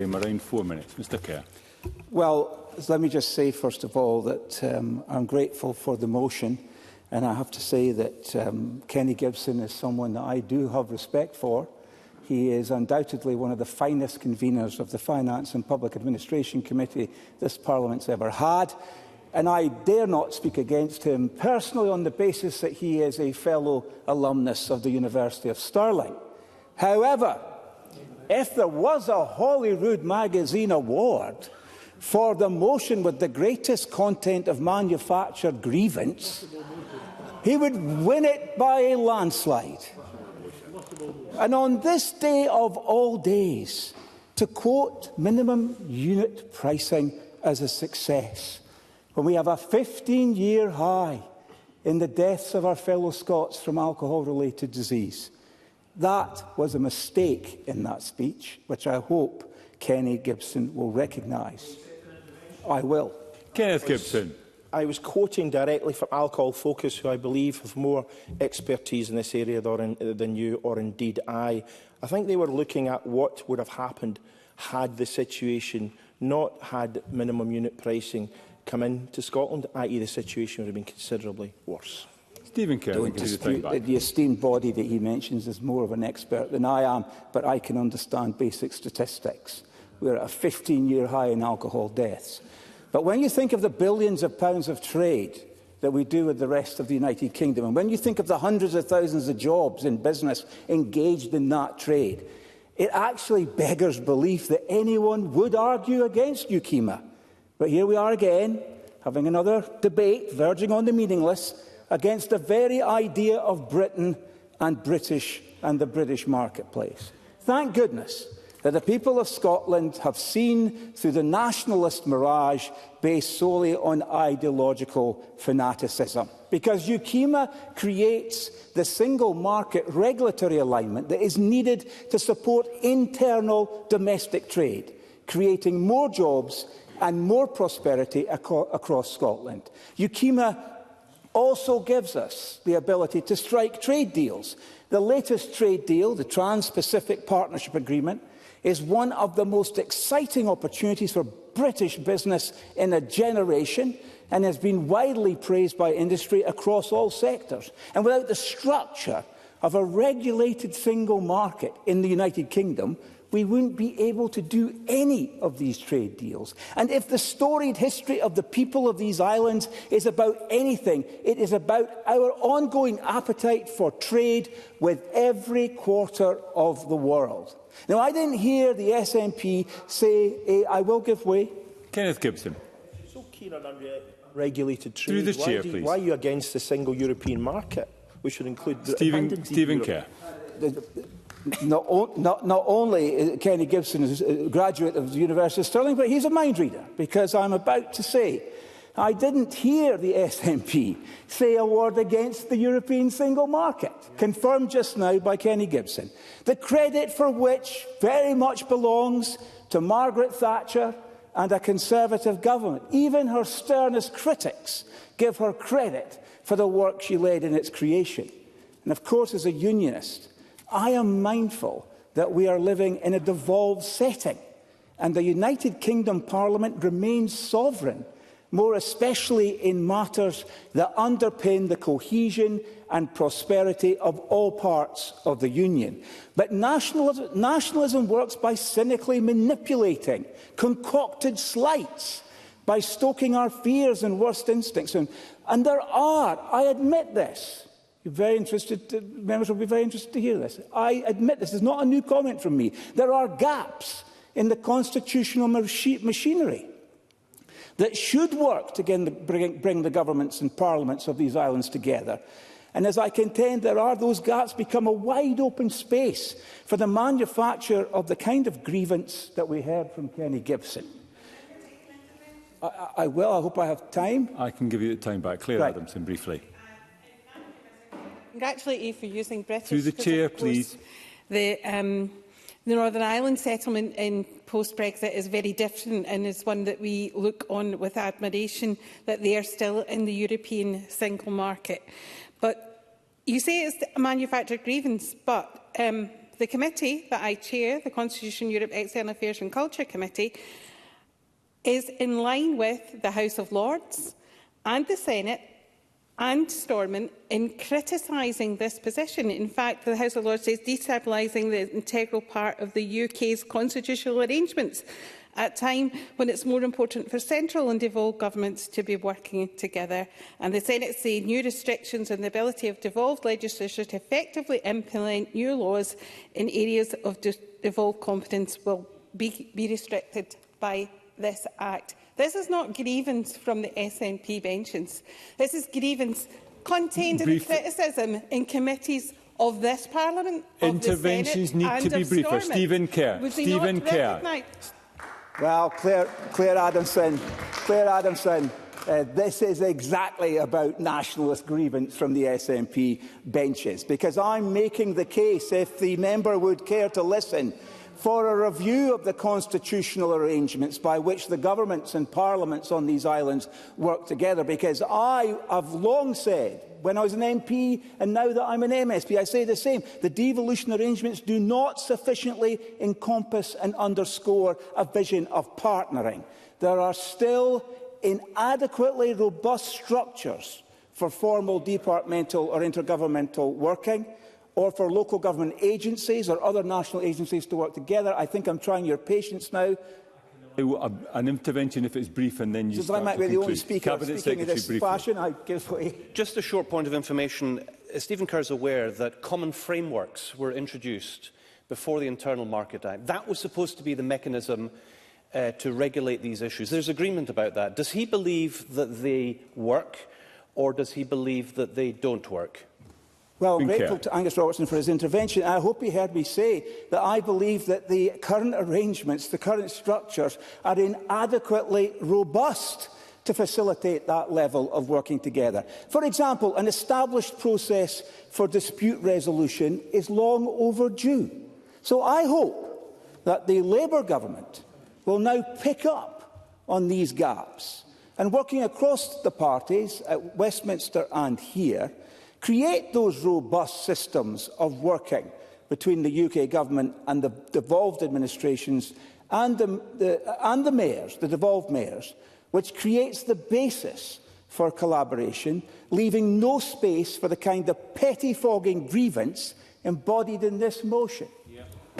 Around 4 minutes. Mr Kerr. Well, let me just say, first of all, that I'm grateful for the motion, and I have to say that Kenny Gibson is someone that I do have respect for. He is undoubtedly one of the finest conveners of the Finance and Public Administration Committee this Parliament's ever had, and I dare not speak against him personally on the basis that he is a fellow alumnus of the University of Stirling. However, if there was a Holyrood Magazine award for the motion with the greatest content of manufactured grievance, he would win it by a landslide. And on this day of all days, to quote minimum unit pricing as a success, when we have a 15-year high in the deaths of our fellow Scots from alcohol-related disease, that was a mistake in that speech, which I hope Kenny Gibson will recognise. I will. Kenneth Gibson. I was quoting directly from Alcohol Focus, who I believe have more expertise in this area than you, or indeed I. I think they were looking at what would have happened had the situation not had minimum unit pricing come into Scotland, i.e. the situation would have been considerably worse. Stephen Kerr, don't dispute that the esteemed body that he mentions is more of an expert than I am, but I can understand basic statistics. We're at a 15-year high in alcohol deaths. But when you think of the billions of pounds of trade that we do with the rest of the United Kingdom, and when you think of the hundreds of thousands of jobs in business engaged in that trade, it actually beggars belief that anyone would argue against UKIMA. But here we are again, having another debate verging on the meaningless, against the very idea of Britain and the British marketplace. Thank goodness that the people of Scotland have seen through the nationalist mirage based solely on ideological fanaticism. Because UKIMA creates the single market regulatory alignment that is needed to support internal domestic trade, creating more jobs and more prosperity across Scotland. UKIMA also gives us the ability to strike trade deals. The latest trade deal, the Trans-Pacific Partnership Agreement, is one of the most exciting opportunities for British business in a generation and has been widely praised by industry across all sectors. And without the structure of a regulated single market in the United Kingdom, we wouldn't be able to do any of these trade deals. And if the storied history of the people of these islands is about anything, it is about our ongoing appetite for trade with every quarter of the world. Now, I didn't hear the SNP say, I will give way. Kenneth Gibson. So keen on unregulated trade. Through the chair, please. Why are you against the single European market, which should include Stephen Kerr. Not only is Kenny Gibson is a graduate of the University of Stirling, but he's a mind reader, because I'm about to say I didn't hear the SNP say a word against the European single market, confirmed just now by Kenny Gibson, the credit for which very much belongs to Margaret Thatcher and a Conservative government. Even her sternest critics give her credit for the work she led in its creation. And of course, as a unionist, I am mindful that we are living in a devolved setting, and the United Kingdom Parliament remains sovereign, more especially in matters that underpin the cohesion and prosperity of all parts of the Union. But nationalism works by cynically manipulating concocted slights, by stoking our fears and worst instincts. And there are, I admit this, members will be very interested to hear this. I admit this is not a new comment from me. There are gaps in the constitutional machinery that should work to bring the governments and parliaments of these islands together. And as I contend, those gaps become a wide open space for the manufacture of the kind of grievance that we heard from Kenny Gibson. I will. I hope I have time. I can give you the time back. Claire Adamson, briefly. Congratulate you for using British. Through the chair, please. The Northern Ireland settlement in post-Brexit is very different and is one that we look on with admiration, that they are still in the European single market. But you say it's a manufactured grievance, but The committee that I chair, the Constitution, Europe, External Affairs and Culture Committee, is in line with the House of Lords and the Senate and Stormont in criticising this position. In fact, the House of Lords says destabilising the integral part of the UK's constitutional arrangements at a time when it's more important for central and devolved governments to be working together. And the Senate say new restrictions on the ability of devolved legislatures to effectively implement new laws in areas of devolved competence will be restricted by this Act. This is not grievance from the SNP benches. This is grievance contained in criticism in committees of this Parliament, of Interventions the Senate, need to be briefer. Stephen Kerr. Stephen Kerr. Well, Claire Adamson, this is exactly about nationalist grievance from the SNP benches, because I'm making the case, if the member would care to listen, for a review of the constitutional arrangements by which the governments and parliaments on these islands work together, because I have long said, when I was an MP and now that I'm an MSP, I say the same. The devolution arrangements do not sufficiently encompass and underscore a vision of partnering. There are still inadequately robust structures for formal departmental or intergovernmental working, or for local government agencies or other national agencies to work together. I think I'm trying your patience now. An intervention if it's brief and then you start I might to be the conclude. only speaker speaking in this fashion. I give way. Just a short point of information. Stephen Kerr is aware that common frameworks were introduced before the Internal Market Act. That was supposed to be the mechanism to regulate these issues. There's agreement about that. Does he believe that they work, or does he believe that they don't work? Well, I'm grateful to Angus Robertson for his intervention. I hope he heard me say that I believe that the current arrangements, the current structures, are inadequately robust to facilitate that level of working together. For example, an established process for dispute resolution is long overdue. So I hope that the Labour government will now pick up on these gaps and, working across the parties at Westminster and here, create those robust systems of working between the UK government and the devolved administrations and the mayors, the devolved mayors, which creates the basis for collaboration, leaving no space for the kind of pettifogging grievance embodied in this motion.